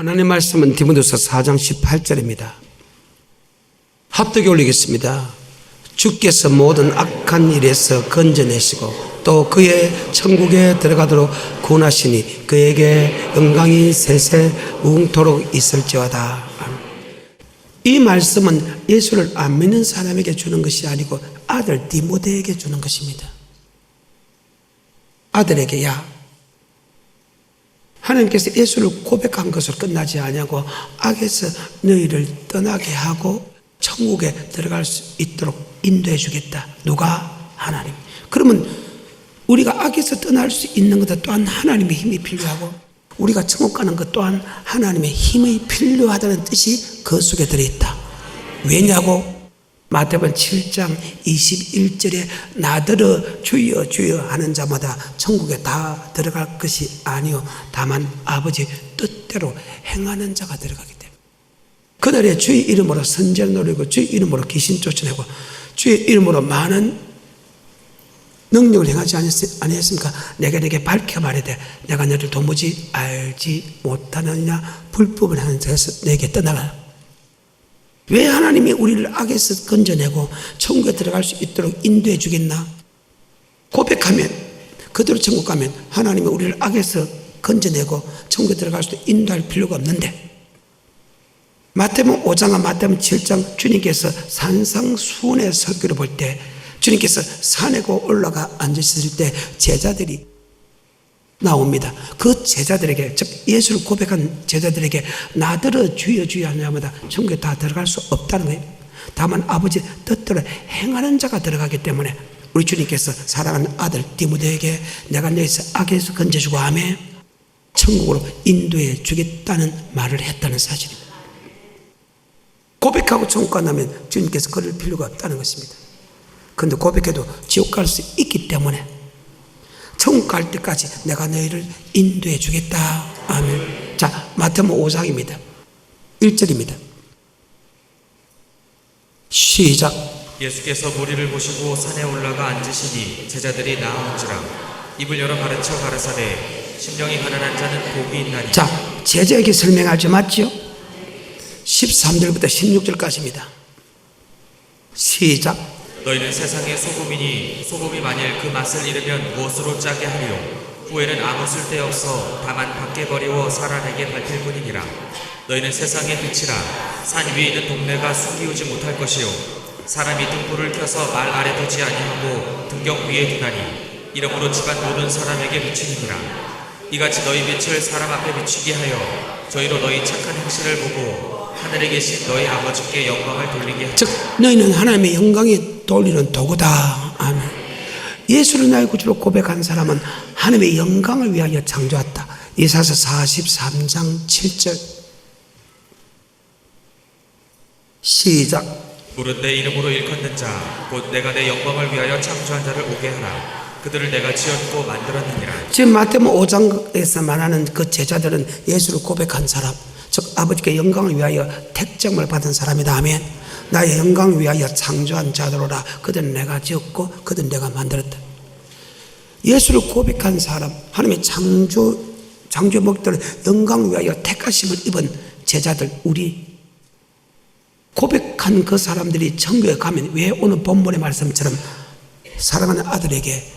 하나님의 말씀은 디모데후서 4장 18절입니다. 합독에 올리겠습니다. 주께서 모든 악한 일에서 건져내시고 또 그의 천국에 들어가도록 구원하시니 그에게 영광이 세세 무궁토록 있을지어다. 이 말씀은 예수를 안 믿는 사람에게 주는 것이 아니고 아들 디모데에게 주는 것입니다. 아들에게, 야, 하나님께서 예수를 고백한 것으로 끝나지 아니하고 악에서 너희를 떠나게 하고 천국에 들어갈 수 있도록 인도해 주겠다. 누가? 하나님. 그러면 우리가 악에서 떠날 수 있는 것 또한 하나님의 힘이 필요하고 우리가 천국 가는 것 또한 하나님의 힘이 필요하다는 뜻이 그 속에 들어있다. 왜냐고? 마태복음 7장 21절에 나더러 주여 주여 하는 자마다 천국에 다 들어갈 것이 아니요 다만 아버지 뜻대로 행하는 자가 들어가기 때문에 그날에 주의 이름으로 선제를 노리고 주의 이름으로 귀신 쫓아내고 주의 이름으로 많은 능력을 행하지 아니했습니까? 내게 밝혀 말해대 내가 너를 도무지 알지 못하느냐 불법을 하는 자에서 내게 떠나가라. 왜 하나님이 우리를 악에서 건져내고 천국에 들어갈 수 있도록 인도해 주겠나? 고백하면 그대로 천국 가면 하나님이 우리를 악에서 건져내고 천국에 들어갈 수 있도록 인도할 필요가 없는데 마태복음 5장과 마태복음 7장 주님께서 산상수훈의 설교를 볼 때 주님께서 산에 올라가 앉으셨을 때 제자들이 나옵니다. 그 제자들에게 즉 예수를 고백한 제자들에게 나더러 주여 주여 하는 자마다 천국에 다 들어갈 수 없다는 거예요. 다만 아버지 뜻대로 행하는 자가 들어가기 때문에 우리 주님께서 사랑하는 아들 디모데에게 내가 너희서 악에서 건져주고 하며 천국으로 인도해 주겠다는 말을 했다는 사실입니다. 고백하고 천국 간다면 주님께서 그럴 필요가 없다는 것입니다. 그런데 고백해도 지옥 갈 수 있기 때문에 천국 갈 때까지 내가 너희를 인도해 주겠다. 아멘. 자, 마태복음 5장입니다. 1절입니다. 시작. 예수께서 무리를 보시고 산에 올라가 앉으시니 제자들이 나아온지라 입을 열어 가르쳐 가라사대 심령이 가난한 자는 복이 있나니. 자, 제자에게 설명하지 맞죠? 13절부터 16절까지입니다. 시작. 너희는 세상의 소금이니 소금이 만일 그 맛을 잃으면 무엇으로 짜게 하리요 후에는 아무 쓸데없어 다만 밖에 버리워 사람에게 밟힐 뿐이니라. 너희는 세상의 빛이라. 산 위에 있는 동네가 숨기우지 못할 것이요 사람이 등불을 켜서 말 아래 두지 아니하고 등경 위에 두나니 이러므로 집안 모든 사람에게 비추니라. 이같이 너희 빛을 사람 앞에 비추게 하여 저희로 너희 착한 행실을 보고 하늘에 계신 너희 아버지께 영광을 돌리게 하라. 즉 너희는 하나님의 영광이 돌리는 도구다. 아멘. 예수를 나의 구주로 고백한 사람은 하나님의 영광을 위하여 창조했다. 이사야서 43장 7절. 시작. 무릇 내 이름으로 일컫는 자 곧 내가 내 영광을 위하여 창조한 자를 오게 하라. 그들을 내가 지었고 만들었느니라. 지금 마태복음 5장에서 말하는 그 제자들은 예수를 고백한 사람, 즉 아버지께 영광을 위하여 택정을 받은 사람이다. 아멘. 나의 영광을 위하여 창조한 자들로라. 그들은 내가 지었고 그들은 내가 만들었다. 예수를 고백한 사람, 하나님의 창조 목적을 영광을 위하여 택하심을 입은 제자들, 우리 고백한 그 사람들이 천국에 가면 왜 오늘 본문의 말씀처럼 사랑하는 아들에게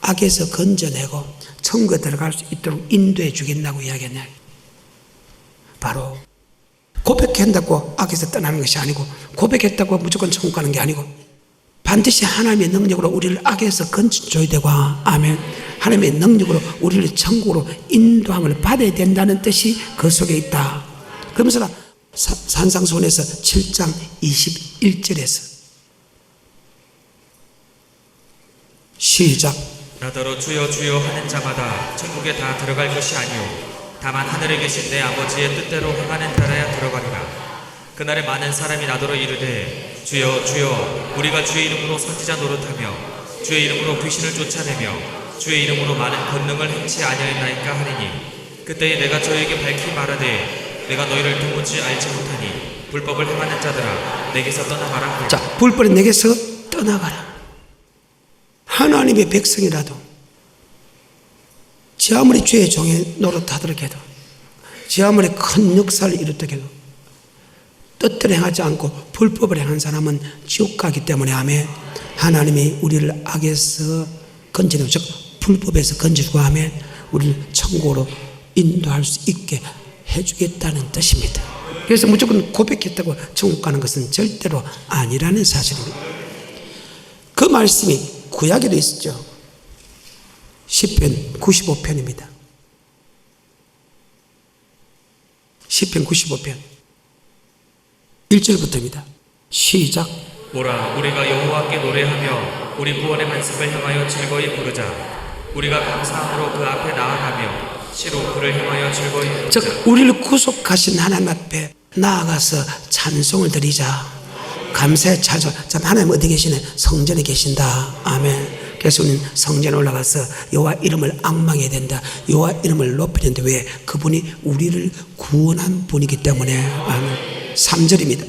악에서 건져내고 천국에 들어갈 수 있도록 인도해 주겠다고 이야기했냐? 바로 고백한다고 악에서 떠나는 것이 아니고 고백했다고 무조건 천국 가는 게 아니고 반드시 하나님의 능력으로 우리를 악에서 건져줘야 되고 아멘. 하나님의 능력으로 우리를 천국으로 인도함을 받아야 된다는 뜻이 그 속에 있다. 그러면서 산상수훈에서 7장 21절에서 시작. 나더러 주여 주여 하는 자마다 천국에 다 들어갈 것이 아니요 다만 하늘에 계신 내 아버지의 뜻대로 행하는 자라야 들어가리라. 그날에 많은 사람이 나더러 이르되 주여 주여 우리가 주의 이름으로 선지자 노릇하며 주의 이름으로 귀신을 쫓아내며 주의 이름으로 많은 권능을 행치 아니하였나이까 하리니 그때에 내가 저에게 밝히 말하되 내가 너희를 도무지 알지 못하니 불법을 행하는 자들아 내게서 떠나가라 하리라. 자, 불법이 내게서 떠나가라. 하나님의 백성이라도 지 아무리 죄의 종에 노릇하도록 해도 제 아무리 큰 역사를 이루었게 해도 뜻대로 행하지 않고 불법을 행한 사람은 지옥 가기 때문에 아멘. 하나님이 우리를 악에서 건지는 즉 불법에서 건지고 하면 우리를 천국으로 인도할 수 있게 해주겠다는 뜻입니다. 그래서 무조건 고백했다고 천국 가는 것은 절대로 아니라는 사실입니다. 그 말씀이 구약에도 있었죠. 시편 95편입니다. 시편 95편 1절부터입니다. 시작. 오라 우리가 여호와께 노래하며 우리 구원의 말씀을 향하여 즐거이 부르자. 우리가 감사함으로 그 앞에 나아가며 시로 그를 향하여 즐거이 부르자. 즉 우리를 구속하신 하나님 앞에 나아가서 찬송을 드리자. 감사의 찬송. 참 하나님 어디 계시네? 성전에 계신다. 아멘. 그래서 우리는 성전에 올라가서 여호와 이름을 앙망해야 된다. 여호와 이름을 높여야 된다. 왜? 그분이 우리를 구원한 분이기 때문에. 아멘. 3절입니다.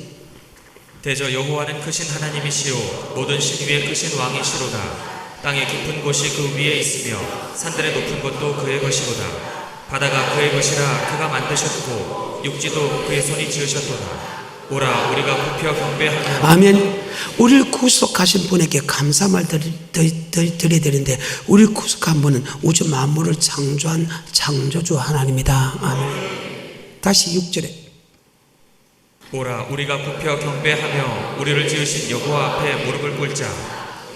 대저 여호와는 크신 하나님이시오 모든 신 위에 크신 왕이시로다. 땅의 깊은 곳이 그 위에 있으며 산들의 높은 곳도 그의 것이로다. 바다가 그의 것이라 그가 만드셨고 육지도 그의 손이 지으셨도다. 오라 우리가 굽혀 경배하며. 아멘. 우리를 구속하신 분에게 감사말 드려야 되는데 우리를 구속한 분은 우주 만물을 창조한 창조주 하나님이다. 아멘. 다시 6절에 오라 우리가 굽혀 경배하며 우리를 지으신 여호와 앞에 무릎을 꿇자.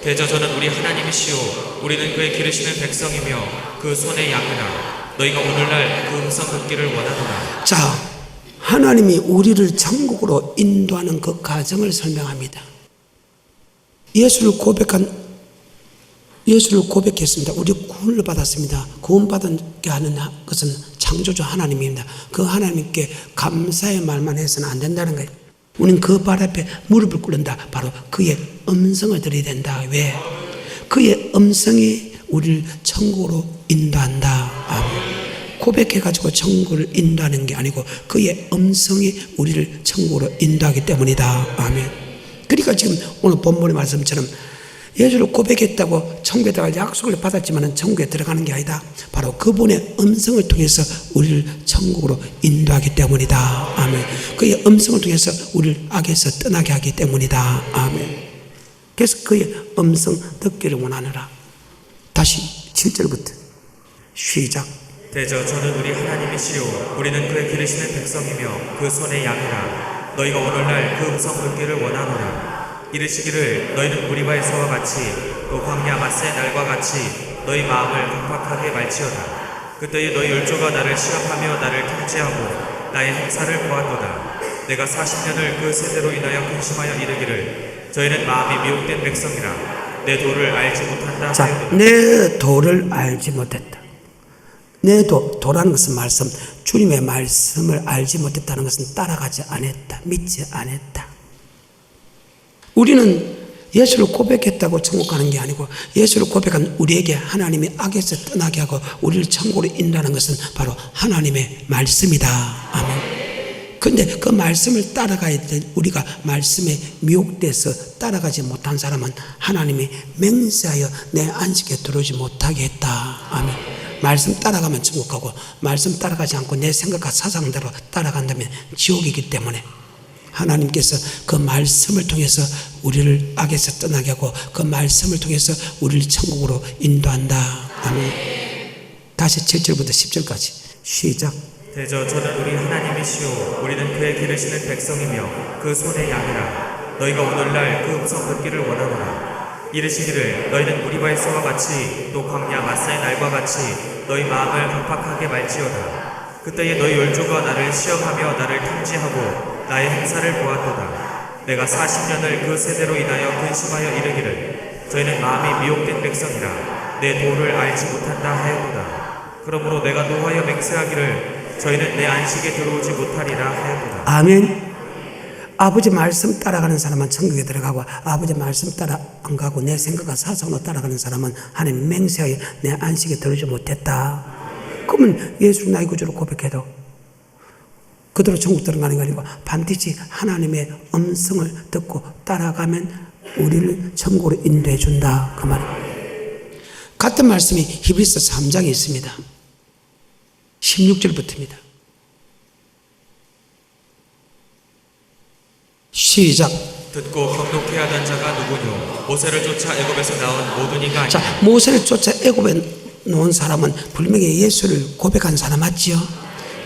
대저 저는 우리 하나님이시오 우리는 그의 기르시는 백성이며 그 손의 양이라. 너희가 오늘날 그 음성 듣기를 원하노라. 자, 하나님이 우리를 천국으로 인도하는 그 과정을 설명합니다. 예수를 고백했습니다. 우리 구원을 받았습니다. 구원받게 하는 것은 창조주 하나님입니다. 그 하나님께 감사의 말만 해서는 안 된다는 거예요. 우리는 그 발 앞에 무릎을 꿇는다. 바로 그의 음성을 들어야 된다. 왜? 그의 음성이 우리를 천국으로 인도한다. 아멘. 고백해가지고 천국을 인도하는 게 아니고 그의 음성이 우리를 천국으로 인도하기 때문이다. 아멘. 그러니까 지금 오늘 본문의 말씀처럼 예수를 고백했다고 천국에 들어갈 약속을 받았지만 천국에 들어가는 게 아니다. 바로 그분의 음성을 통해서 우리를 천국으로 인도하기 때문이다. 아멘. 그의 음성을 통해서 우리를 악에서 떠나게 하기 때문이다. 아멘. 그래서 그의 음성 듣기를 원하느라. 다시 7절부터 시작. 대저 저는 우리 하나님이시오 우리는 그의 기르시는 백성이며 그 손의 양이라. 너희가 오늘날 그 음성 듣기를 원하노라. 이르시기를 너희는 무리바에서와 같이 또 광야 마세의 날과 같이 너희 마음을 강팍하게 말지어다. 그때에 너희 열조가 나를 시험하며 나를 통제하고 나의 행사를 보았도다. 내가 40년을 그 세대로 인하여 근심하여 이르기를 저희는 마음이 미혹된 백성이라 내 도를 알지 못한다. 자, 내 도를 알지 못했다. 내 도라는 것은 말씀, 주님의 말씀을 알지 못했다는 것은 따라가지 않았다. 믿지 않았다. 우리는 예수를 고백했다고 천국 가는 게 아니고 예수를 고백한 우리에게 하나님이 악에서 떠나게 하고 우리를 천국으로 인도하는 것은 바로 하나님의 말씀이다. 아멘. 그런데 그 말씀을 따라가야 될 우리가 말씀에 미혹돼서 따라가지 못한 사람은 하나님이 맹세하여 내 안식에 들어오지 못하게 했다. 아멘. 말씀 따라가면 천국 가고 말씀 따라가지 않고 내 생각과 사상대로 따라간다면 지옥이기 때문에 하나님께서 그 말씀을 통해서 우리를 악에서 떠나게 하고 그 말씀을 통해서 우리를 천국으로 인도한다. 아멘. 다시 7절부터 10절까지 시작. 대저 저는 우리 하나님이시오 우리는 그의 기르시는 백성이며 그 손의 양이라. 너희가 오늘날 그 음성 듣기를 원하노라. 이르시기를 너희는 무리바에서와 같이 또 광야 마사의 날과 같이 너희 마음을 강팍하게 말지어다. 그때에 너희 열조가 나를 시험하며 나를 탐지하고 나의 행사를 보았도다. 내가 40년을 그 세대로 인하여 근심하여 이르기를 저희는 마음이 미혹된 백성이라 내 도를 알지 못한다 하였도다. 그러므로 내가 노하여 맹세하기를 저희는 내 안식에 들어오지 못하리라 하였도다. 아멘. 아버지 말씀 따라가는 사람은 천국에 들어가고 아버지 말씀 따라 안 가고 내 생각과 사상으로 따라가는 사람은 하나님 맹세하여 내 안식에 들어오지 못했다. 그러면 예수 나의 구주로 고백해도 그대로 천국 들어가는 게 아니고 반드시 하나님의 음성을 듣고 따라가면 우리를 천국으로 인도해 준다. 그 말입니다. 같은 말씀이 히브리서 3장에 있습니다. 16절부터입니다. 시작. 듣고 경록해 하던 자가 누구뇨? 모세를 쫓아 애굽에서 나온 모든 이가 아니냐? 자, 모세를 쫓아 애굽에 놓은 사람은 분명히 예수를 고백한 사람 맞지요?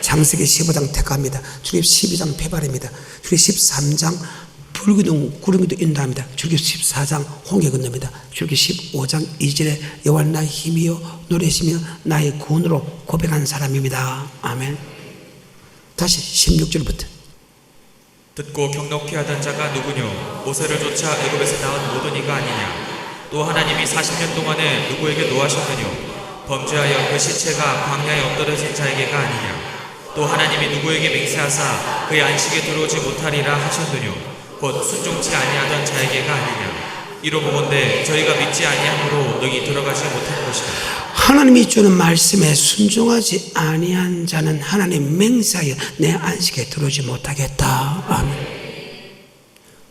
창세기 15장 택합니다. 출애굽 12장 폐발입니다. 출애굽 13장 불기둥 구름이도 인도합니다. 출애굽 14장 홍해 건너입니다. 출애굽 15장 2절에 여호와 나의 힘이요 노래시며 나의 구원으로 고백한 사람입니다. 아멘. 다시 16절부터. 듣고 경록해 하던 자가 누구뇨? 모세를 쫓아 애굽에서 나온 모든 이가 아니냐? 또 하나님이 40년 동안에 누구에게 노하셨느뇨? 범죄하여 그 시체가 광야에 엎드러진 자에게가 아니냐? 또 하나님이 누구에게 맹세하사 그의 안식에 들어오지 못하리라 하셨느뇨? 곧 순종치 아니하던 자에게가 아니냐? 이로 보건대 저희가 믿지 아니함으로 너희 들어가지 못한 것이다. 하나님이 주는 말씀에 순종하지 아니한 자는 하나님 맹세하여 내 안식에 들어오지 못하겠다. 아멘.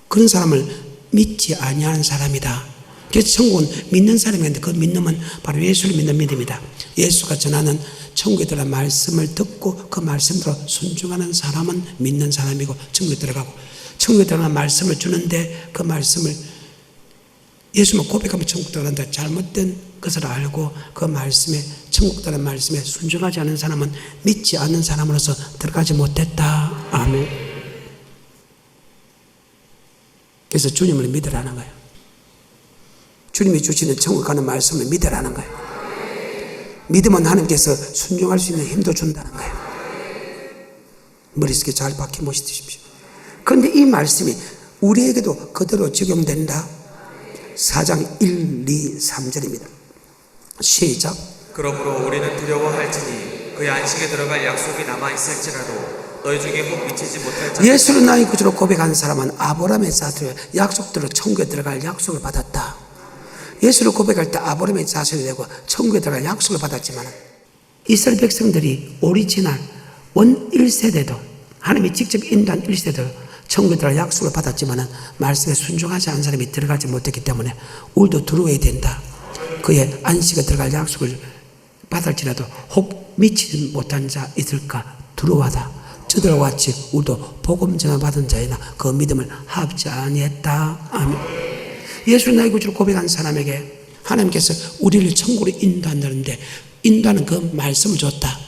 그런 사람을 믿지 아니하는 사람이다. 그래서 천국은 믿는 사람인데 그 믿음은 바로 예수를 믿는 믿음이다. 예수가 전하는 천국에 들어간 말씀을 듣고 그 말씀대로 순종하는 사람은 믿는 사람이고 천국에 들어가고, 천국에 들어간 말씀을 주는데 그 말씀을 예수만 고백하면 천국 들어간다. 잘못된 것을 알고 그 말씀에, 천국 들어간 말씀에 순종하지 않은 사람은 믿지 않는 사람으로서 들어가지 못했다. 아멘. 그래서 주님을 믿으라는 거예요. 주님이 주시는 천국 가는 말씀을 믿으라는 거예요. 믿으면 하나님께서 순종할 수 있는 힘도 준다는 거예요. 머릿속에 잘 박혀 모시십시오. 그런데 이 말씀이 우리에게도 그대로 적용된다. 4장 1, 2, 3절입니다. 시작. 그러므로 우리는 두려워할지니 그의 안식에 들어갈 약속이 남아있을지라도 너희 중에 혹 미치지 못할 자 예수를 나의 구주로 고백한 사람은 아브라함의 자손 약속대로 천국에 들어갈 약속을 받았다. 예수를 고백할 때 아브라함의 자손이 되고 천국에 들어갈 약속을 받았지만 이스라엘 백성들이 오리지널 원 1세대도 하나님이 직접 인도한 1세대도 천국에 들어갈 약속을 받았지만 말씀에 순종하지 않은 사람이 들어가지 못했기 때문에 우리도 들어와야 된다. 그의 안식에 들어갈 약속을 받을지라도 혹 미치지 못한 자 있을까 들어와다. 저들과 같이 우리도 복음 전화 받은 자이나 그 믿음을 합지 아니했다. 아멘. 예수 나의 구주로 고백한 사람에게 하나님께서 우리를 천국으로 인도한다는데 인도하는 그 말씀을 줬다.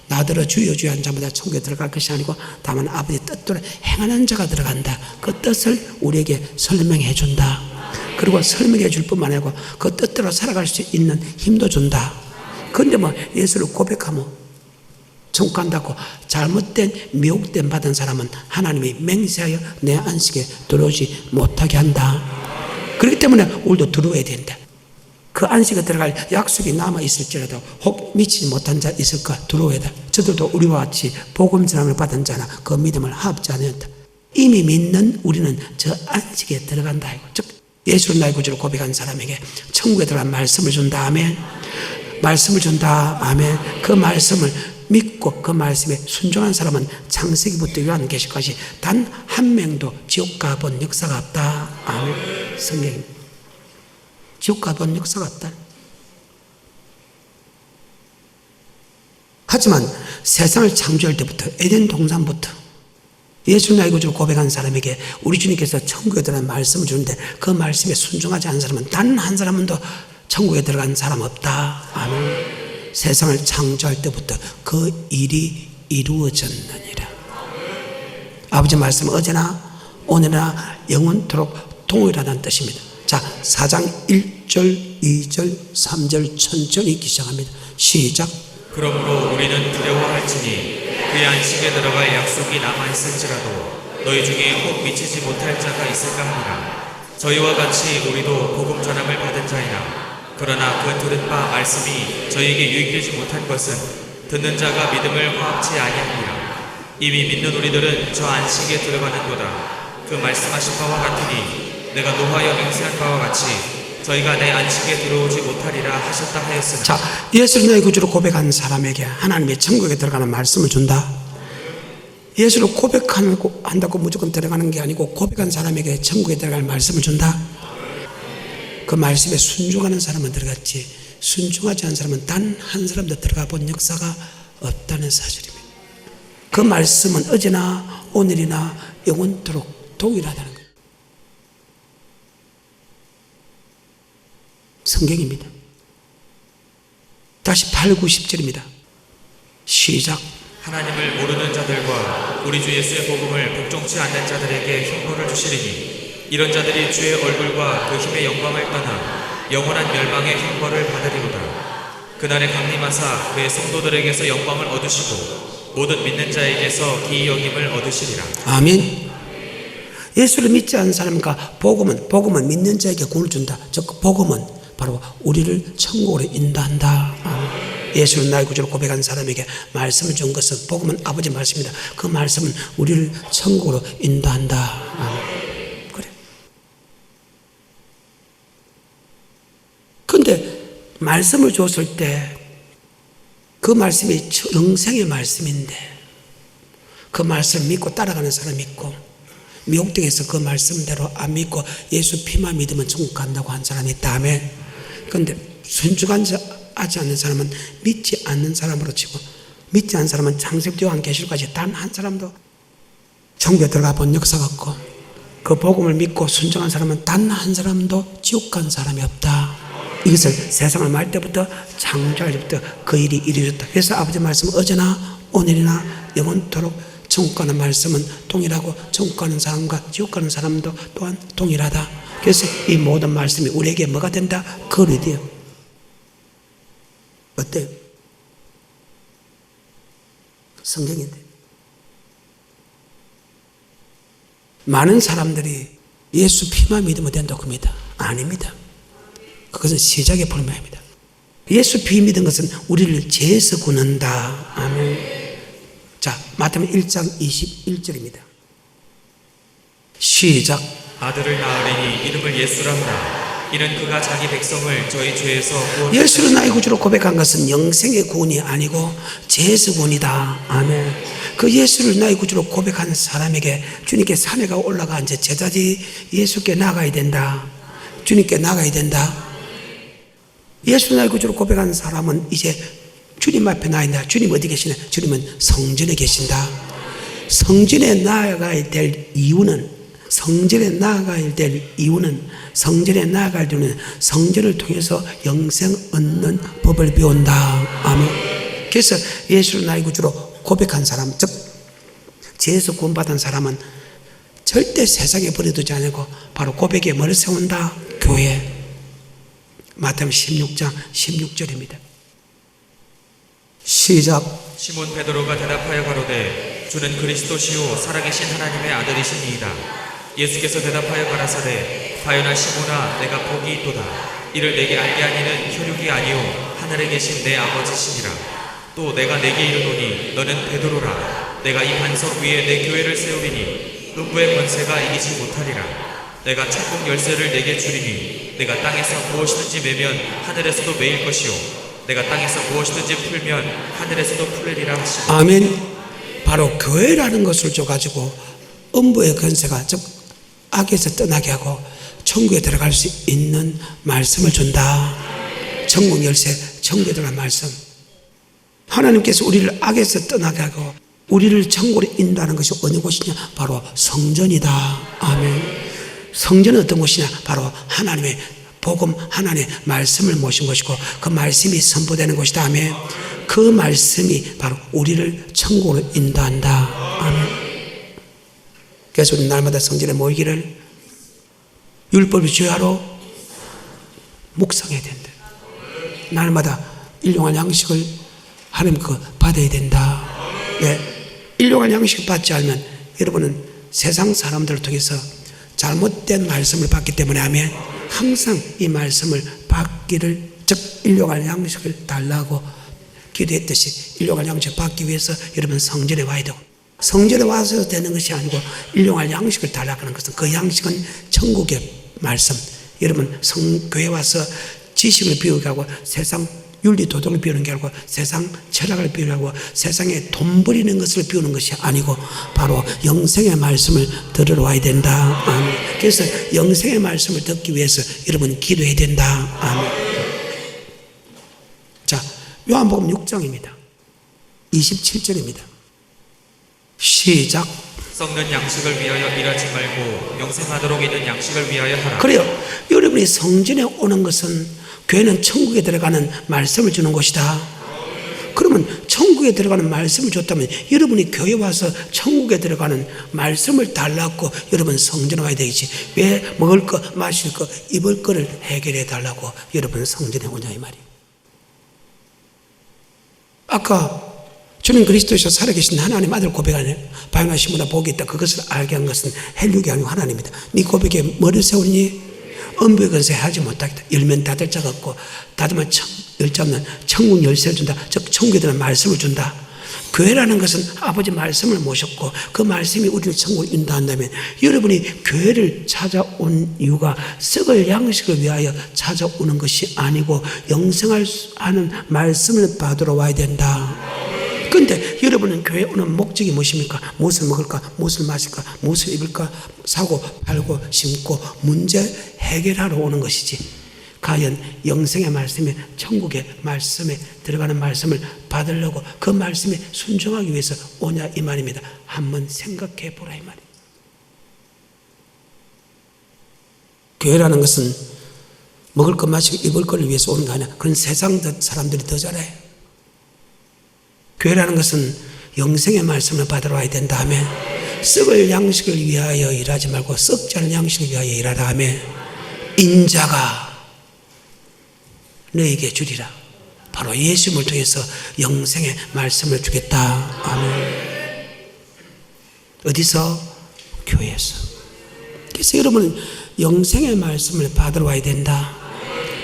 나더러 주여 주여 한 자마다 천국에 들어갈 것이 아니고 다만 아버지 뜻대로 행하는 자가 들어간다. 그 뜻을 우리에게 설명해 준다. 그리고 설명해 줄 뿐만 아니고 그 뜻대로 살아갈 수 있는 힘도 준다. 그런데 뭐 예수를 고백하면 천국 간다고 잘못된 미혹됨 받은 사람은 하나님이 맹세하여 내 안식에 들어오지 못하게 한다. 그렇기 때문에 우리도 들어와야 된다. 그 안식에 들어갈 약속이 남아있을지라도 혹 미치지 못한 자 있을까 들어와야 돼. 저들도 우리와 같이 복음 전함을 받은 자나 그 믿음을 합지 않았다. 이미 믿는 우리는 저 안식에 들어간다. 즉 예수를 나의 구주로 고백한 사람에게 천국에 들어간 말씀을 준다. 아멘. 말씀을 준다. 아멘. 그 말씀을 믿고 그 말씀에 순종한 사람은 창세기부터 요한계시까지 단 한 명도 지옥 가본 역사가 없다. 아멘. 성경입니다. 지옥 가본 역사가 없다. 하지만 세상을 창조할 때부터 에덴 동산부터 예수 나의 구주로 고백한 사람에게 우리 주님께서 천국에 들어간 말씀을 주는데 그 말씀에 순종하지 않은 사람은 단 한 사람도 천국에 들어간 사람 없다. 아멘. 세상을 창조할 때부터 그 일이 이루어졌느니라. 아버지 말씀 어제나 오늘이나 영원토록 동일하다는 뜻입니다. 자, 4장 1절, 2절, 3절 천천히 읽기 시작합니다. 시작. 그러므로 우리는 두려워할지니 그의 안식에 들어갈 약속이 남아있을지라도 너희 중에 혹 미치지 못할 자가 있을까 하니라. 저희와 같이 우리도 복음 전함을 받은 자이나 그러나 그 들은 바 말씀이 저희에게 유익되지 못한 것은 듣는 자가 믿음을 화합치 아니하니라. 이미 믿는 우리들은 저 안식에 들어가는도다. 그 말씀하신 바와 같으니 내가 노하여 맹세한 바와 같이 저희가 내 안식에 들어오지 못하리라 하셨다 하였으나. 자, 예수를 나의 구주로 고백한 사람에게 하나님의 천국에 들어가는 말씀을 준다. 예수를 고백한다고 무조건 들어가는 게 아니고 고백한 사람에게 천국에 들어갈 말씀을 준다. 그 말씀에 순종하는 사람은 들어갔지 순종하지 않은 사람은 단 한 사람도 들어가 본 역사가 없다는 사실입니다. 그 말씀은 어제나 오늘이나 영원토록 동일하다는 거예요. 성경입니다. 다시 8, 9, 10절입니다. 시작. 하나님을 모르는 자들과 우리 주 예수의 복음을 복종치 않는 자들에게 형벌을 주시리니 이런 자들이 주의 얼굴과 그 힘의 영광을 떠나 영원한 멸망의 형벌을 받으리로다. 그날에 강림하사 그의 성도들에게서 영광을 얻으시고 모든 믿는 자에게서 기이 여김을 얻으시리라. 아멘. 예수를 믿지 않는 사람과 복음은 믿는 자에게 구원을 준다. 즉 복음은 바로 우리를 천국으로 인도한다. 아멘. 예수를 나의 구주로 고백한 사람에게 말씀을 준 것은 복음은 아버지 말씀입니다. 그 말씀은 우리를 천국으로 인도한다. 아멘. 그래. 그런데 말씀을 줬을 때 그 말씀이 영생의 말씀인데 그 말씀을 믿고 따라가는 사람이 있고 미혹되어서 그 말씀대로 안 믿고 예수 피만 믿으면 천국 간다고 한 사람이 있다. 아멘. 그런데 순종하지 않는 사람은 믿지 않는 사람으로 치고 믿지 않는 사람은 창세기 요한계시록까지 단 한 사람도 천국에 들어가 본 역사가 없고 그 복음을 믿고 순종한 사람은 단 한 사람도 지옥 간 사람이 없다. 이것을 세상을 말 때부터 창조할 때부터 그 일이 이루어졌다. 그래서 아버지 말씀은 어제나 오늘이나 영원토록 천국 가는 말씀은 동일하고 천국 가는 사람과 지옥 가는 사람도 또한 동일하다. 그래서 이 모든 말씀이 우리에게 뭐가 된다? 거울이 돼요. 어때요? 성경인데 많은 사람들이 예수 피만 믿으면 된다고 합니다. 아닙니다. 그것은 시작에 불과합니다. 예수 피 믿은 것은 우리를 죄에서 구원한다. 아멘. 자, 마태복음 1장 21절입니다. 시작. 아들을 낳으리니 이름을 예수라 하라. 이는 그가 자기 백성을 저희 죄에서 구원하시리라. 예수를 나의 구주로 고백한 것은 영생의 구원이 아니고 죄에서 구원이다. 아멘. 그 예수를 나의 구주로 고백한 사람에게 주님께 산에가 올라가 이제 제자들이 예수께 나가야 된다. 주님께 나가야 된다. 예수 나의 구주로 고백한 사람은 이제 주님 앞에 나와 있다. 주님 어디 계시냐? 주님은 성전에 계신다. 성전에 나아가야 될 이유는 성전에 나아가야 될 이유는 성전을 통해서 영생 얻는 법을 배운다. 아멘. 그래서 예수를 나의 구주로 고백한 사람, 즉 죄에서 구원받은 사람은 절대 세상에 버려두지 않고 바로 고백에 뭐를 세운다? 교회. 마태복음 16장 16절입니다. 시작. 시몬 베드로가 대답하여 가로되 주는 그리스도시요 살아계신 하나님의 아들이시니이다. 예수께서 대답하여 가라사대 바요나 시몬아 내가 복이 있도다. 이를 내게 알게 하니는 혈육이 아니요 하늘에 계신 내 아버지시니라. 또 내가 내게 이르노니 너는 베드로라. 내가 이 반석 위에 내 교회를 세우리니 음부의 권세가 이기지 못하리라. 내가 천국 열쇠를 내게 주리니 내가 땅에서 무엇이든지 매면 하늘에서도 매일 것이요 내가 땅에서 무엇이든지 풀면 하늘에서도 풀리리라 하시니. 아멘. 바로 교회라는 것을 줘가지고 음부의 권세가 즉 악에서 떠나게 하고 천국에 들어갈 수 있는 말씀을 준다. 천국 열쇠, 천국에 들어갈 말씀. 하나님께서 우리를 악에서 떠나게 하고 우리를 천국으로 인도하는 것이 어느 곳이냐? 바로 성전이다. 아멘. 성전은 어떤 곳이냐? 바로 하나님의 복음, 하나님의 말씀을 모신 것이고 그 말씀이 선포되는 곳이다. 아멘. 그 말씀이 바로 우리를 천국으로 인도한다. 아멘. 그래서 우리 날마다 성전에 모이기를 율법을 죄하러 묵상해야 된다. 날마다 일용할 양식을 하나님 그 받아야 된다. 네. 일용할 양식을 받지 않으면 여러분은 세상 사람들을 통해서 잘못된 말씀을 받기 때문에 아멘. 항상 이 말씀을 받기를 즉 일용할 양식을 달라고 기도했듯이 일용할 양식을 받기 위해서 여러분 성전에 와야 되고 성전에 와서 되는 것이 아니고 일용할 양식을 달라고 하는 것은 그 양식은 천국의 말씀. 여러분 교회 와서 지식을 배우게 하고 세상 윤리 도덕을 배우는 게 아니고 세상 철학을 배우게 하고 세상에 돈 버리는 것을 배우는 것이 아니고 바로 영생의 말씀을 들으러 와야 된다. 아멘. 그래서 영생의 말씀을 듣기 위해서 여러분 기도해야 된다. 아멘. 자, 요한복음 6장입니다. 27절입니다. 시작. 썩는 양식을 위하여 일하지 말고 영생하도록 있는 양식을 위하여 하라. 그래요. 여러분이 성전에 오는 것은, 교회는 천국에 들어가는 말씀을 주는 곳이다. 그러면 천국에 들어가는 말씀을 줬다면 여러분이 교회 와서 천국에 들어가는 말씀을 달라고 여러분 성전에 와야 되겠지. 왜 먹을 거, 마실 거, 입을 거를 해결해 달라고 여러분 성전에 오냐 이 말이에요. 아까 주님 그리스도에서 살아계신 하나님 아들 고백하네. 바요나 시므나 복이 있다. 그것을 알게 한 것은 헬육이 아니고 하나님이다. 네 고백에 뭐를 세우니? 은부의 건세 하지 못하겠다. 열면 닫을 자가 없고 닫으면 열자 없는 천국 열쇠를 준다. 즉 천국에 대한 말씀을 준다. 교회라는 것은 아버지 말씀을 모셨고 그 말씀이 우리를 천국으로 인도한다면 여러분이 교회를 찾아온 이유가 썩을 양식을 위하여 찾아오는 것이 아니고 영생할 하는 말씀을 받으러 와야 된다. 그런데 여러분은 교회에 오는 목적이 무엇입니까? 무엇을 먹을까? 무엇을 마실까? 무엇을 입을까? 사고 팔고 심고 문제 해결하러 오는 것이지, 과연 영생의 말씀에, 천국의 말씀에 들어가는 말씀을 받으려고 그 말씀에 순종하기 위해서 오냐 이 말입니다. 한번 생각해 보라 이 말이에요. 교회라는 것은 먹을 것 마시고 입을 것을 위해서 오는 거 아니야. 그런 세상 사람들이 더 잘해. 교회라는 것은 영생의 말씀을 받으러 와야 된다 하며 썩을 양식을 위하여 일하지 말고 썩지 않은 양식을 위하여 일하라 하며 인자가 너에게 주리라. 바로 예수님을 통해서 영생의 말씀을 주겠다. 아멘. 어디서? 교회에서. 그래서 여러분은 영생의 말씀을 받으러 와야 된다.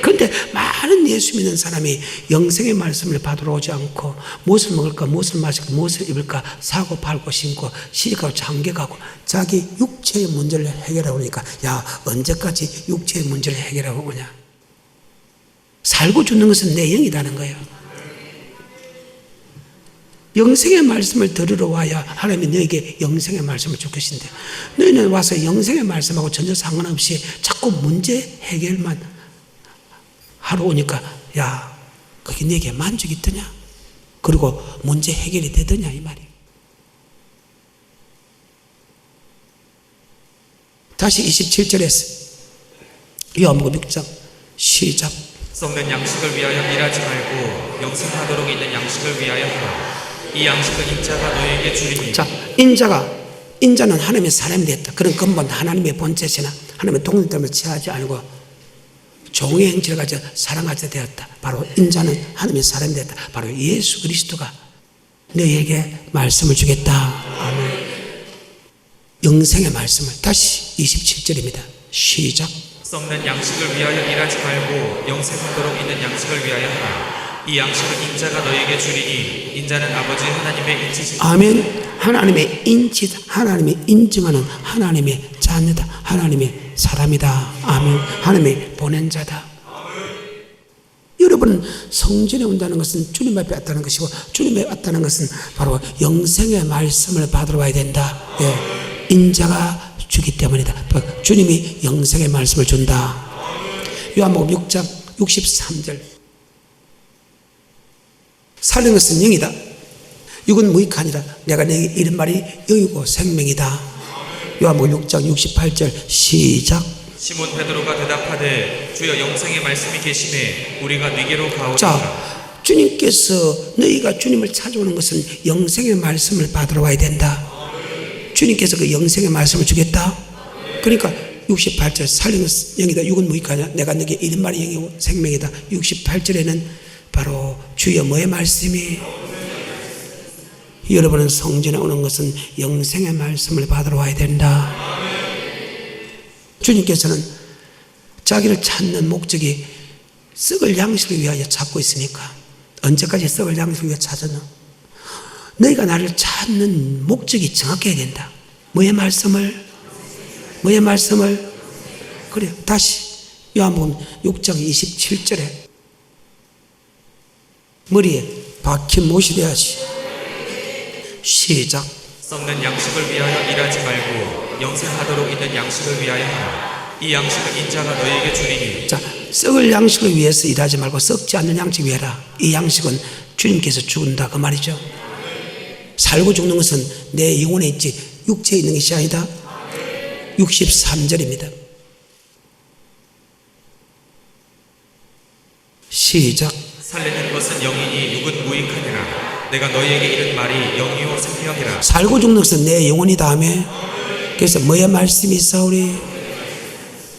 그런데 많은 예수 믿는 사람이 영생의 말씀을 받으러 오지 않고 무엇을 먹을까, 무엇을 마실까, 무엇을 입을까 사고 팔고 심고 시집가고 장가가고 자기 육체의 문제를 해결하고 오니까 야 언제까지 육체의 문제를 해결하고 오냐. 살고 죽는 것은 내 영이라는 거예요. 영생의 말씀을 들으러 와야 하나님이 너에게 영생의 말씀을 줄 것인데 너희는 와서 영생의 말씀하고 전혀 상관없이 자꾸 문제 해결만 하러 오니까 야 그게 네게 만족이 있더냐, 그리고 문제 해결이 되더냐 이 말이에요. 다시 27절에 요한복음 6장 시작. 썩는 양식을 위하여 일하지 말고 영생하도록 있는 양식을 위하여 하라. 이 양식은 인자가 너에게 주리니. 자, 인자는 하나님의 사람이 됐다. 그런 근본 하나님의 본체시나 하나님의 독립됨을 취하지 않고 종의 행실을 가져 사랑하게 되었다. 바로 인자는 하나님의 사람이 됐다. 바로 예수 그리스도가 너에게 말씀을 주겠다. 아멘. 영생의 말씀을 다시 27절입니다. 시작. 썩는 양식을 위하여 일하지 말고 영생하도록 있는 양식을 위하여 하라. 이 양식은 인자가 너에게 주리니 인자는 아버지 하나님의 인치시. 아멘. 하나님의 인치다. 하나님의 인증하는 하나님의 자녀다. 하나님의 사람이다. 아멘. 하나님의 보낸 자다. 여러분 성전에 온다는 것은 주님 앞에 왔다는 것이고 주님에 왔다는 것은 바로 영생의 말씀을 받으러 와야 된다. 예. 인자가 주기 때문이다. 주님이 영생의 말씀을 준다. 요한복음 6장 63절. 살린 것은 영이다. 육은 무익하니라. 내가 내게 이른 말이 영이고 생명이다. 요한복음 6장 68절 시작. 시몬 베드로가 대답하되 주여 영생의 말씀이 계시매 우리가 네게로 가오리이다. 자, 주님께서 너희가 주님을 찾아오는 것은 영생의 말씀을 받으러 와야 된다. 주님께서 그 영생의 말씀을 주겠다. 그러니까 68절 살린 것은 영이다. 육은 무익하냐. 내가 네게 이른 말이 영이고 생명이다. 68절에는 바로 주여 뭐의 말씀이. 여러분은 성전에 오는 것은 영생의 말씀을 받으러 와야 된다. 주님께서는 자기를 찾는 목적이 썩을 양식을 위하여 찾고 있으니까 언제까지 썩을 양식을 위하여 찾았나? 너희가 나를 찾는 목적이 정확해야 된다. 뭐의 말씀을? 뭐의 말씀을? 그래요. 다시 요한복음 6장 27절에 머리에 박힌 못이 돼야지. 시작. 썩는 양식을 위하여 일하지 말고 영생하도록 있는 양식을 위하여 하라. 이 양식은 인자가 너에게 주리니. 자, 썩을 양식을 위해서 일하지 말고 썩지 않는 양식 위하라. 이 양식은 주님께서 준다 그 말이죠. 살고 죽는 것은 내 영혼에 있지 육체에 있는 것이 아니다. 63절입니다. 시작. 살리는 것은 영이니 육은 무익하니라. 내가 너희에게 이른 말이 영이요 생명이라. 살고 죽는 것은 내 영혼이 다음에. 그래서 뭐의 말씀이 있사오리?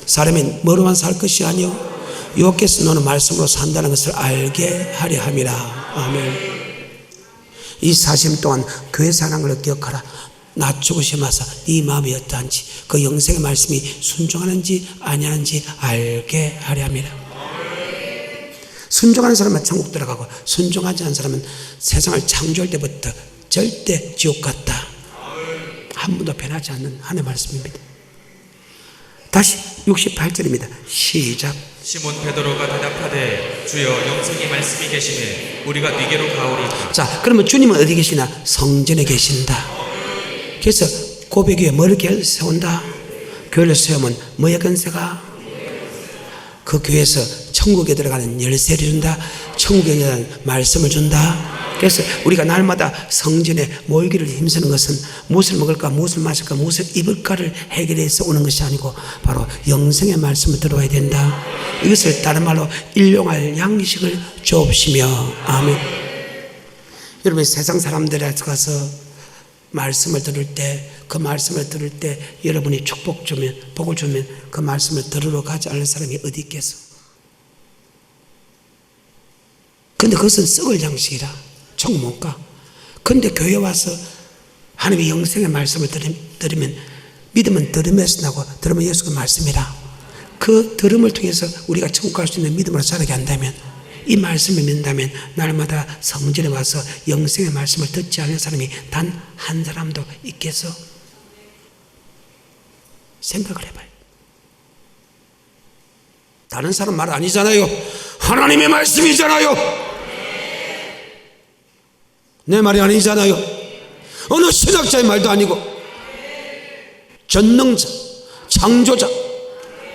사람이 뭐로만 살 것이 아니요 여호와께서 너는 말씀으로 산다는 것을 알게 하려 함이라. 아멘. 이 40일 동안 교회 사는 걸 기억하라. 낮추고 심하사 네 마음이 어떠한지 그 영생의 말씀이 순종하는지 아니하는지 알게 하려 함이라. 순종하는 사람은 천국 들어가고 순종하지 않은 사람은 세상을 창조할 때부터 절대 지옥 같다. 한 번도 변하지 않는 하나님의 말씀입니다. 다시 68절입니다. 시작. 시몬 베드로가 대답하되 주여 영생의 말씀이 계시네 우리가 네게로 가오리이다. 자, 그러면 주님은 어디 계시나? 성전에 계신다. 그래서 고백 위에 뭐를 세운다? 교회를 세우면 뭐의 건세가? 그 교회에서 천국에 들어가는 열쇠를 준다. 천국에 대한 말씀을 준다. 그래서 우리가 날마다 성전에 모이기를 힘쓰는 것은 무엇을 먹을까, 무엇을 마실까, 무엇을 입을까를 해결해서 오는 것이 아니고 바로 영생의 말씀을 들어야 된다. 이것을 다른 말로 일용할 양식을 주옵시며. 아멘. 여러분, 세상 사람들에 가서 말씀을 들을 때, 그 말씀을 들을 때 여러분이 축복 주면, 복을 주면 그 말씀을 들으러 가지 않는 사람이 어디 있겠어? 근데 그것은 썩을 양식이라 정 못 가. 근데 교회 와서 하나님의 영생의 말씀을 들으면 믿음은 들음에서 나고 들으면 예수가 말씀이라. 그 들음을 통해서 우리가 천국 갈 수 있는 믿음으로 자라게 한다면, 이 말씀을 믿는다면 날마다 성전에 와서 영생의 말씀을 듣지 않은 사람이 단 한 사람도 있겠어? 생각을 해봐요. 다른 사람 말 아니잖아요. 하나님의 말씀이잖아요. 내 말이 아니잖아요. 어느 신학자의 말도 아니고 전능자, 창조자,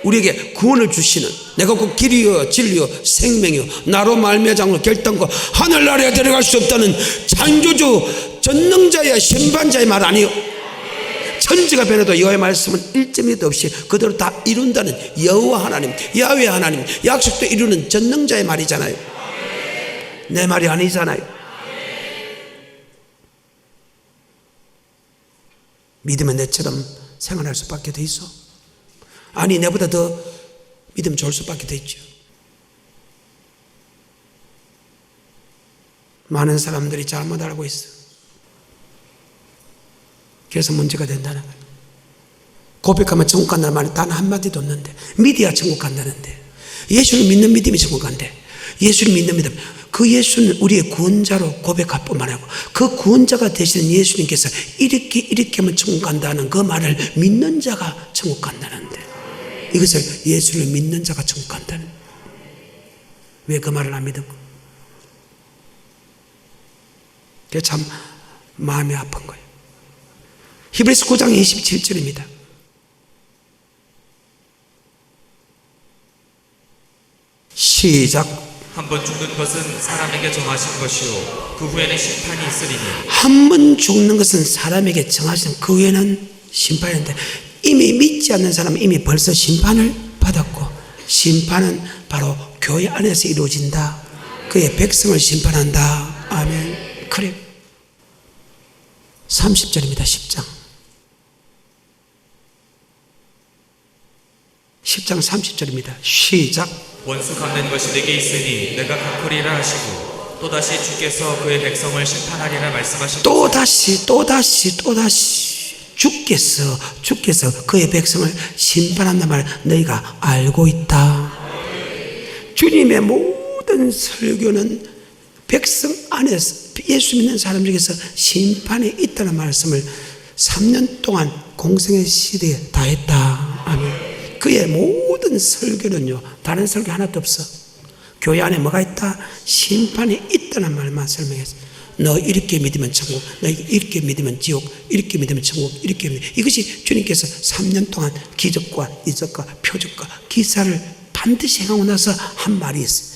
우리에게 구원을 주시는, 내가 곧 길이요 진리요 생명이요 나로 말미암아 결단코 하늘나라에 들어갈 수 없다는 창조주 전능자의 심판자의 말 아니요. 천지가 변해도 여호와의 말씀은 1점도 없이 그대로 다 이룬다는 여호와 하나님, 야훼 하나님 약속도 이루는 전능자의 말이잖아요. 내 말이 아니잖아요. 믿으면 내처럼 생활할 수밖에 더 있어? 아니, 내보다 더 믿음 좋을 수밖에 더 있죠. 많은 사람들이 잘못 알고 있어. 그래서 문제가 된다는 거예요. 고백하면 천국 간다는 말이 단 한마디도 없는데, 믿어야 천국 간다는데, 예수를 믿는 믿음이 천국 간대. 예수를 믿는 믿음, 그 예수는 우리의 구원자로 고백할 뿐만 아니고 그 구원자가 되시는 예수님께서 이렇게 하면 천국 간다는 그 말을 믿는 자가 천국 간다는데, 이것을 예수를 믿는 자가 천국 간다는, 왜 그 말을 안 믿은 거? 그게 참 마음이 아픈 거예요. 히브리서 9장 27절입니다. 시작. 한 번 죽는 것은 사람에게 정하신 것이요 그 후에는 심판이 있으리니. 한 번 죽는 것은 사람에게 정하신, 그 후에는 심판인데, 이미 믿지 않는 사람은 이미 벌써 심판을 받았고, 심판은 바로 교회 안에서 이루어진다. 그의 백성을 심판한다. 아멘. 그래. 30절입니다. 10장 30절입니다. 시작. 원수 갚는 것이 내게 있으니 내가 갚으리라 하시고 또다시 주께서 그의 백성을 심판하리라 말씀하신. 또다시 주께서 그의 백성을 심판한다는 말 너희가 알고 있다. 주님의 모든 설교는 백성 안에서, 예수 믿는 사람 중에서 심판이 있다는 말씀을 3년 동안 공생의 시대에 다 했다. 아멘. 그의 모든 설교는요, 다른 설교 하나도 없어. 교회 안에 뭐가 있다? 심판이 있다는 말만 설명했어. 너 이렇게 믿으면 천국, 너 이렇게 믿으면 지옥, 이렇게 믿으면 천국, 이렇게 믿으면. 이것이 주님께서 3년 동안 기적과 이적과 표적과 기사를 반드시 행하고 나서 한 말이 있어요.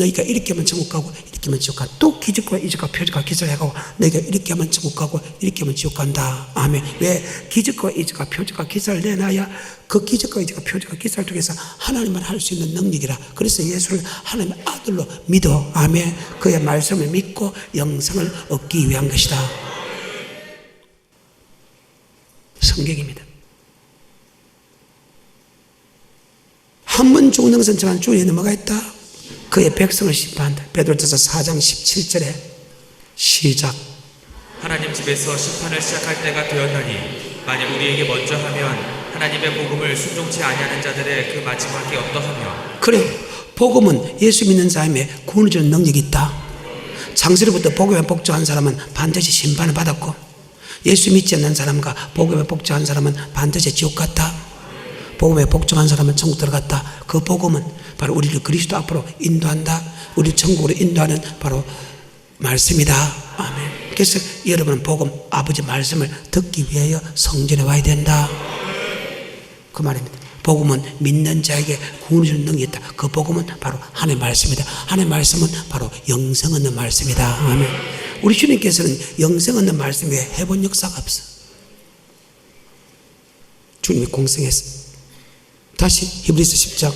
너희가 이렇게 하면 천국 가고 이렇게 하면 지옥 간다. 또 기적과 이적과 표적과 기사를 해가고 너희가 이렇게 하면 천국 가고 이렇게 하면 지옥 간다. 아멘. 왜? 기적과 이적과 표적과 기사를 내놔야 그 기적과 이적과 표적과 기사를 통해서 하나님만 할 수 있는 능력이라. 그래서 예수를 하나님의 아들로 믿어. 아멘. 그의 말씀을 믿고 영생을 얻기 위한 것이다. 성경입니다. 한 번 죽은 것은 저는 주에 뭐가 있다? 그의 백성을 심판한다. 베드로전서 4장 17절에 시작. 하나님 집에서 심판을 시작할 때가 되었나니 만약 우리에게 먼저 하면 하나님의 복음을 순종치 아니하는 자들의 그 마지막이 어떠하며. 그래, 복음은 예수 믿는 사람의 구원을 주는 능력이 있다. 창세로부터 복음에 복종한 사람은 반드시 심판을 받았고 예수 믿지 않는 사람과 복음에 복종한 사람은 반드시 지옥 갔다. 복음에 복종한 사람은 천국 들어갔다. 그 복음은 바로 우리를 그리스도 앞으로 인도한다. 우리 천국으로 인도하는 바로 말씀이다. 아멘. 그래서 여러분은 복음, 아버지 말씀을 듣기 위하여 성전에 와야 된다. 그 말입니다. 복음은 믿는 자에게 구원을 주는 능력이 있다. 그 복음은 바로 하나님의 말씀이다. 하나님의 말씀은 바로 영생 얻는 말씀이다. 아멘. 우리 주님께서는 영생 얻는 말씀 외에 해본 역사가 없어. 주님이 공생했어. 다시 히브리서 10장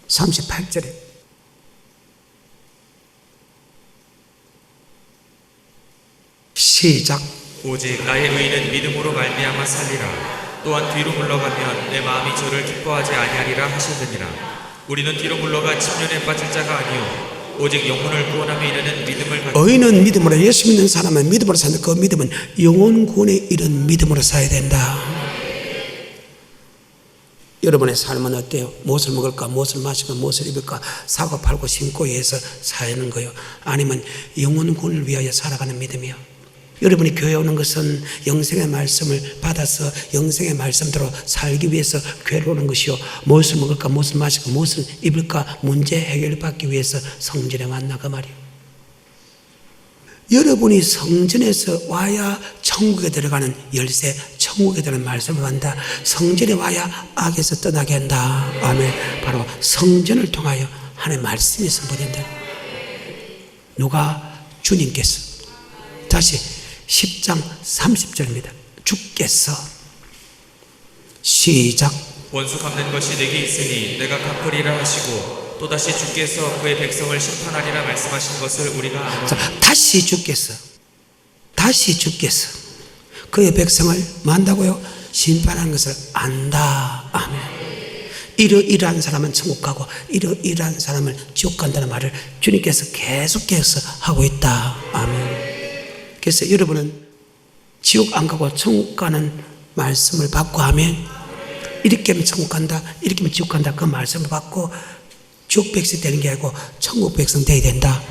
38절에 시작. 오직 나의 의는 믿음으로 말미암아 살리라. 또한 뒤로 물러가면 내 마음이 저를 기뻐하지 아니하리라 하시느니라. 우리는 뒤로 물러가 침륜에 빠질 자가 아니요 오직 영혼을 구원함에 이르는 믿음을 가지고. 의는 믿음으로, 예수 믿는 사람은 믿음으로 사는데 그 믿음은 영혼 구원에 이른 믿음으로 살아야 된다. 여러분의 삶은 어때요? 무엇을 먹을까? 무엇을 마실까? 무엇을 입을까? 사고 팔고 신고 위해서 사는 거요? 아니면 영혼 구원을 위하여 살아가는 믿음이요? 여러분이 교회 오는 것은 영생의 말씀을 받아서 영생의 말씀대로 살기 위해서 교회로 오는 것이요, 무엇을 먹을까? 무엇을 마실까? 무엇을 입을까? 문제 해결을 받기 위해서 성전에 왔나 그 말이요. 여러분이 성전에서 와야 천국에 들어가는 열쇠, 천국에 들어가는 말씀을 한다. 성전에 와야 악에서 떠나게 한다. 아멘. 바로 성전을 통하여 하나님의 말씀이 선포된다. 누가? 주님께서. 다시 10장 30절입니다. 주께서. 시작. 원수 갚는 것이 내게 있으니 내가 갚으리라 하시고 또다시 주께서 그의 백성을 심판하리라 말씀하신 것을 우리가 알고. 자, 다시 주께서 그의 백성을 뭐 한다고요? 심판하는 것을 안다. 아멘. 이러이러한 사람은 천국 가고 이러이러한 사람을 지옥 간다는 말을 주님께서 계속해서 하고 있다. 아멘. 그래서 여러분은 지옥 안 가고 천국 가는 말씀을 받고 하면, 이렇게 하면 천국 간다, 이렇게 하면 지옥 간다, 그 말씀을 받고 지옥 백성 되는 게 아니고 천국 백성 되어야 된다.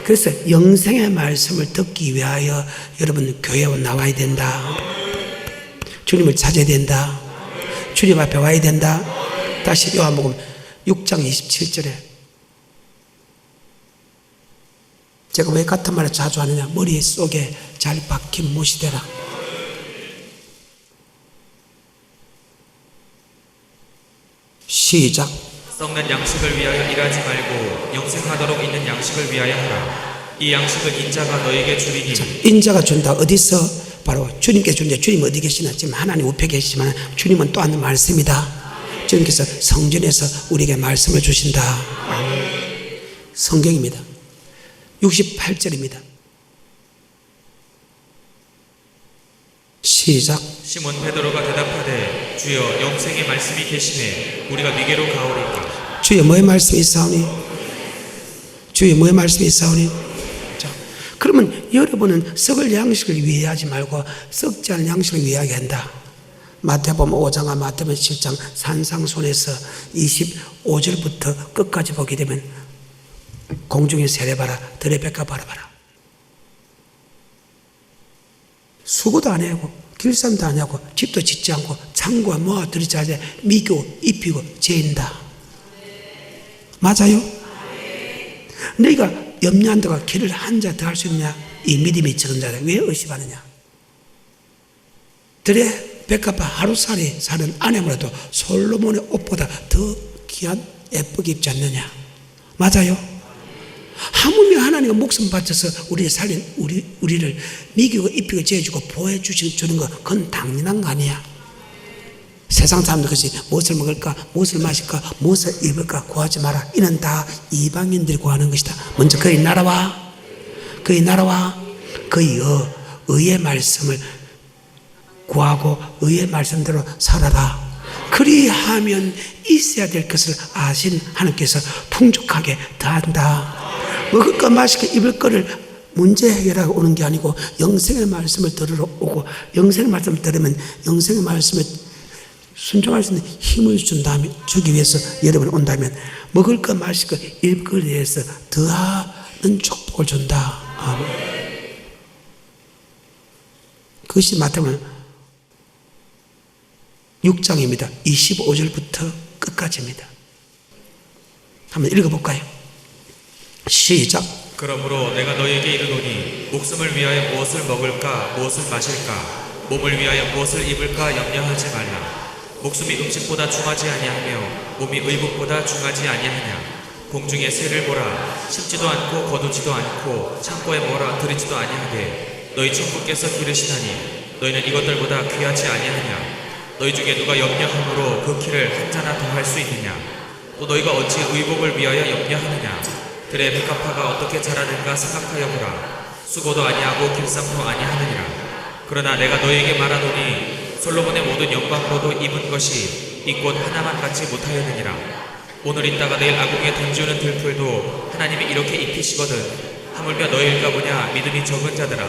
그래서 영생의 말씀을 듣기 위하여 여러분 교회에 나와야 된다. 주님을 찾아야 된다. 주님 앞에 와야 된다. 다시 요한복음 6장 27절에 제가 왜 같은 말을 자주 하느냐? 머릿속에 잘 박힌 못이 되라. 시작. 썩는 양식을 위하여 일하지 말고 영생하도록 있는 양식을 위하여 하라. 이 양식은 인자가 너에게 주리니. 자, 인자가 준다. 어디서? 바로 주님께 준다. 주님 어디 계시나? 지금 하나님 우편에 계시지만 주님은 또 하는 말씀이다. 주님께서 성전에서 우리에게 말씀을 주신다. 성경입니다. 68절입니다. 시작. 시몬 베드로가 대답하되 주여 영생의 말씀이 계시네 우리가 미게로 가오리까. 주여 뭐의 말씀이 있사오니? 주여 뭐의 말씀이 있사오니? 자, 그러면 여러분은 썩을 양식을 위하지 말고 썩지 않은 양식을 위하게 한다. 마태복음 5장과 마태복음 7장 산상손에서 25절부터 끝까지 보게 되면 공중에 세례봐라, 들에 뺏가 바라봐라. 수고도 안 하고 길쌈도 안 하고 집도 짓지 않고 창고와 뭐가 들이지 않아 미고 입히고 죄인다. 맞아요? 너희가 염려한다고 길을 한 자 더 할 수 있느냐? 이 믿음이 적은 자들 왜 의심하느냐? 들에 백합화 하루살이 사는 아내무라도 솔로몬의 옷보다 더 귀한 예쁘게 입지 않느냐? 맞아요? 하물며 하나님과 목숨 바쳐서 우리를 살린 우리를 미기고 입히고 재주고 보호해 주는 거 그건 당연한 거 아니야. 세상 사람들 것이 무엇을 먹을까, 무엇을 마실까, 무엇을 입을까 구하지 마라. 이는 다 이방인들이 구하는 것이다. 먼저 그의 나라와 그의 의의 말씀을 구하고 의의 말씀대로 살아라. 그리하면 있어야 될 것을 아신 하나님께서 풍족하게 더한다. 먹을 것, 마실 것, 입을 것을 문제 해결하고 오는 게 아니고 영생의 말씀을 들으러 오고 영생의 말씀을 들으면 영생의 말씀에 순종할 수 있는 힘을 주기 위해서 여러분이 온다면 먹을 것, 마실 것, 입을 것에 대해서 더하는 축복을 준다. 아멘. 그것이 마태복음 6장입니다. 25절부터 끝까지입니다. 한번 읽어볼까요? 시작. 그러므로 내가 너희에게 이르노니 목숨을 위하여 무엇을 먹을까 무엇을 마실까 몸을 위하여 무엇을 입을까 염려하지 말라. 목숨이 음식보다 중하지 아니하며 몸이 의복보다 중하지 아니하냐. 공중의 새를 보라. 심지도 않고 거두지도 않고 창고에 모아 들이지도 아니하되 너희 천부께서 기르시나니 너희는 이것들보다 귀하지 아니하냐. 너희 중에 누가 염려함으로 그 키를 한 자나 더할 수 있느냐. 또 너희가 어찌 의복을 위하여 염려하느냐. 들의 백합화가 어떻게 자라는가 생각하여 보라. 수고도 아니하고 길쌈도 아니하느니라. 그러나 내가 너희에게 말하노니 솔로몬의 모든 영광으로도 입은 것이 이 꽃 하나만 갖지 못하였느니라. 오늘 있다가 내일 아궁이에 던지우는 들풀도 하나님이 이렇게 입히시거든 하물며 너희일까 보냐 믿음이 적은 자들아.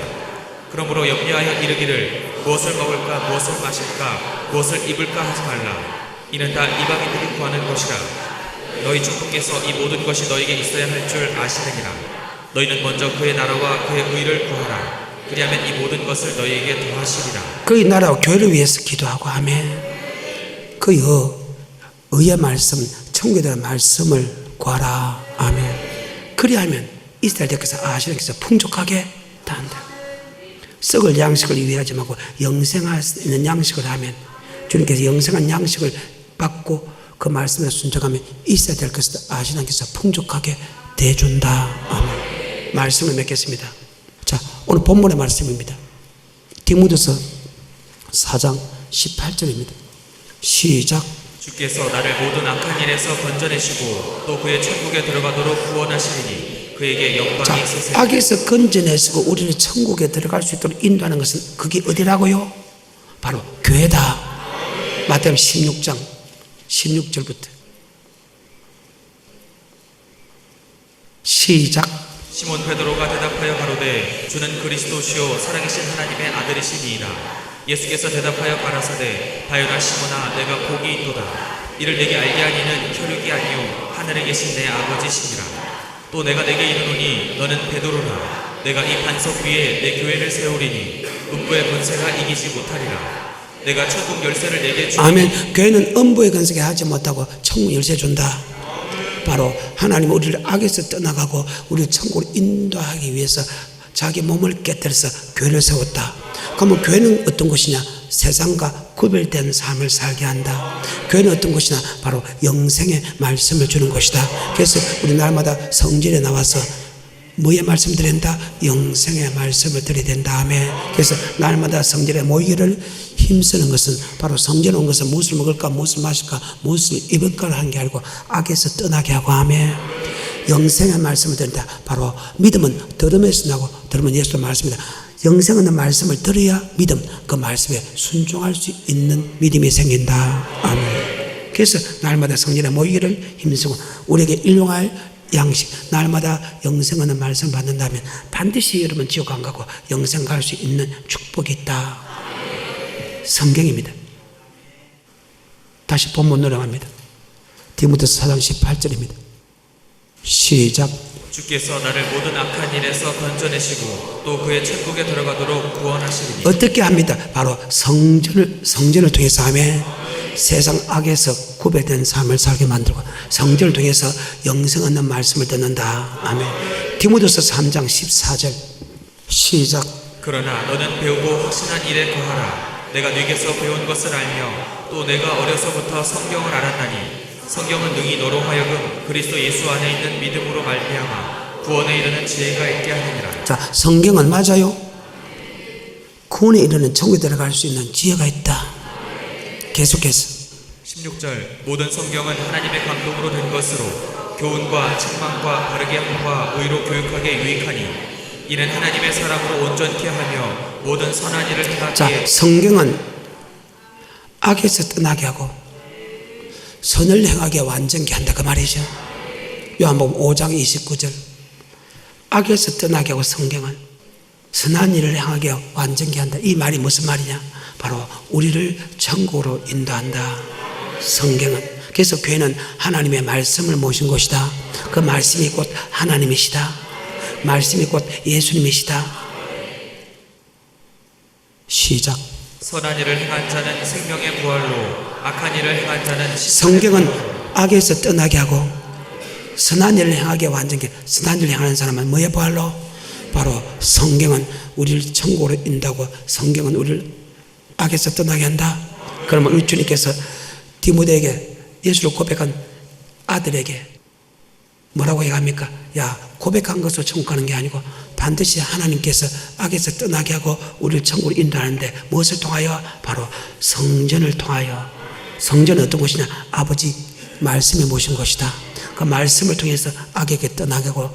그러므로 염려하여 이르기를 무엇을 먹을까 무엇을 마실까 무엇을 입을까 하지 말라. 이는 다 이방인들이 구하는 것이라. 너희 주님께서 이 모든 것이 너희에게 있어야 할 줄 아시느니라. 너희는 먼저 그의 나라와 그의 의를 구하라. 그리하면 이 모든 것을 너희에게 더하시리라. 그의 나라와 교회를 위해서 기도하고 아멘. 그의 의의 말씀, 천국에 대한 말씀을 구하라. 아멘. 그리하면 이스라엘 대께서 아시는 께서 풍족하게 다한다. 썩을 양식을 위하지 말고 영생할 수 있는 양식을 하면 주님께서 영생한 양식을 받고 그 말씀에 순종하면 있어야 될 것을 아시는 께서 풍족하게 대준다. 아멘. 말씀을 맺겠습니다. 자, 오늘 본문의 말씀입니다. 디모데서 4장 18절입니다. 시작. 주께서 나를 모든 악한 일에서 건져내시고 또 그의 천국에 들어가도록 구원하시리니 그에게 자, 영광이 있으세요. 악에서 건져내시고 우리를 천국에 들어갈 수 있도록 인도하는 것은 그게 어디라고요? 바로 교회다. 마태복음 16장 16절부터 시작. 시몬 베드로가 대답하여 가로되 주는 그리스도시요 살아계신 하나님의 아들이시니이다. 예수께서 대답하여 가라사대 바요나 시몬아 내가 복이 있도다. 이를 내게 알게 하니는 혈육이 아니요 하늘에 계신 내 아버지시니라. 또 내가 내게 이르노니 너는 베드로라. 내가 이 반석 위에 내 교회를 세우리니 음부의 권세가 이기지 못하리라. 내가 천국 열쇠를 내게 주리니. 아멘. 교회는 음부의 권세에 하지 못하고 천국 열쇠 준다. 바로 하나님은 우리를 악에서 떠나가고 우리를 천국으로 인도하기 위해서 자기 몸을 깨뜨려서 교회를 세웠다. 그러면 교회는 어떤 곳이냐? 세상과 구별된 삶을 살게 한다. 교회는 어떤 곳이냐? 바로 영생의 말씀을 주는 곳이다. 그래서 우리 날마다 성전에 나와서 뭐의 말씀을 드려야 된다? 영생의 말씀을 드려야 된다. 아멘. 그래서 날마다 성전에 모이기를 힘쓰는 것은 바로 성전에 온 것은 무엇을 먹을까, 무엇을 마실까, 무엇을 입을까를 한 게 아니고 악에서 떠나게 하고 아멘. 영생의 말씀을 드린다. 바로 믿음은 들음에서 나고 들음은 예수의 말씀이다. 영생 있는 말씀을 들어야 믿음, 그 말씀에 순종할 수 있는 믿음이 생긴다. 아멘. 그래서 날마다 성전에 모이기를 힘쓰고 우리에게 일용할 양식, 날마다 영생 있는 말씀을 받는다면 반드시 여러분 지옥 안 가고 영생 갈 수 있는 축복이 있다. 성경입니다. 다시 본문 노래합니다. 디모데서 4장 18절입니다. 시작. 주께서 나를 모든 악한 일에서 건져내시고 또 그의 천국에 들어가도록 구원하시리니. 어떻게 합니다? 바로 성전을 통해서 하면 세상 악에서 구별된 삶을 살게 만들고 성전을 통해서 영생 얻는 말씀을 듣는다. 아멘. 디모데서 3장 14절 시작. 그러나 너는 배우고 확신한 일에 거하라. 내가 네게서 배운 것을 알며 또 내가 어려서부터 성경을 알았나니 성경은 능히 너로 하여금 그리스도 예수 안에 있는 믿음으로 말미암아 구원에 이르는 지혜가 있게 하느니라. 자, 성경은 맞아요. 구원에 이르는 천국에 들어갈 수 있는 지혜가 있다. 계속해서 16절 모든 성경은 하나님의 감동으로 된 것으로 교훈과 책망과 바르게 함과 의로 교육하게 유익하니 이는 하나님의 사람으로 온전케 하며 모든 선한 일을 자, 행하기에 성경은 악에서 떠나게 하고 선을 행하게 완전케 한다 그 말이죠. 요한복음 5장 29절 악에서 떠나게 하고 성경은 선한 일을 행하게 완전케 한다. 이 말이 무슨 말이냐? 바로 우리를 천국으로 인도한다. 성경은. 그래서 교회는 하나님의 말씀을 모신 곳이다. 그 말씀이 곧 하나님이시다. 말씀이 곧 예수님이시다. 시작. 선한 일을 행한 자는 생명의 부활로 악한 일을 행한 자는 성경은 악에서 떠나게 하고 선한 일을 행하게 완전케. 선한 일을 행하는 사람은 뭐의 부활로? 바로 성경은 우리를 천국으로 인도하고 성경은 우리를 악에서 떠나게 한다. 그러면 우리 주님께서 디모데에게 예수를 고백한 아들에게 뭐라고 얘기합니까? 야, 고백한 것으로 천국 가는 게 아니고 반드시 하나님께서 악에서 떠나게 하고 우리를 천국으로 인도하는데 무엇을 통하여? 바로 성전을 통하여. 성전은 어떤 곳이냐? 아버지 말씀이 모신 곳이다. 그 말씀을 통해서 악에게 떠나게 하고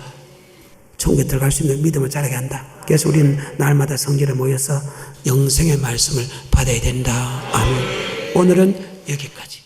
천국에 들어갈 수 있는 믿음을 자라게 한다. 그래서 우리는 날마다 성전에 모여서 영생의 말씀을 받아야 된다. 아멘. 오늘은 여기까지.